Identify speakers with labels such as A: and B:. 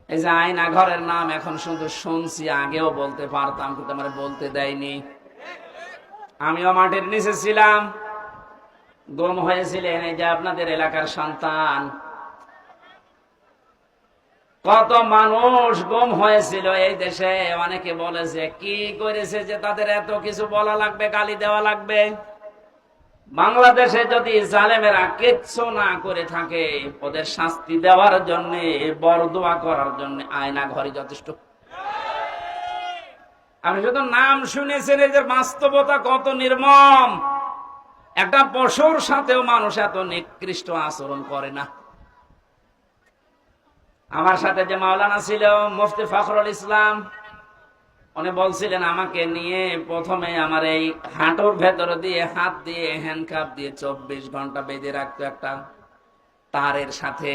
A: এই যে আয়না ঘরের নাম এখন শুধু শুনছি, আগেও বলতে পারতাম কিন্তু আমার বলতে দেয়নি। আমিও মাটির নিচে ছিলাম, গুম হয়েছিলেন এই যে আপনাদের এলাকার সন্তান। কত মানুষ গুম হয়েছিল এই দেশে। অনেকে বলেছে কি করেছে যে তাদের এত কিছু বলা লাগবে, গালি দেওয়া লাগবে। বাংলাদেশে যদি জালেমেরা কিচ্ছু না করে থাকে, ওদের শাস্তি দেওয়ার জন্য, বরদোয়া করার জন্য আয়না ঘরে যথেষ্ট। আপনি শুধু নাম শুনেছেন, এই যে বাস্তবতা কত নির্মম। একটা পশুর সাথেও মানুষ এত নিকৃষ্ট আচরণ করে না। আমার সাথে যে মাওলানা ছিল মুফতি ফখরুল ইসলাম, উনি বলছিলেন আমাকে নিয়ে প্রথমে আমার এই হাঁটুর ভেতর দিয়ে হাত দিয়ে হ্যান্ডকাপ দিয়ে 24 ঘন্টা বেঁধে রাখতো একটা তারের সাথে।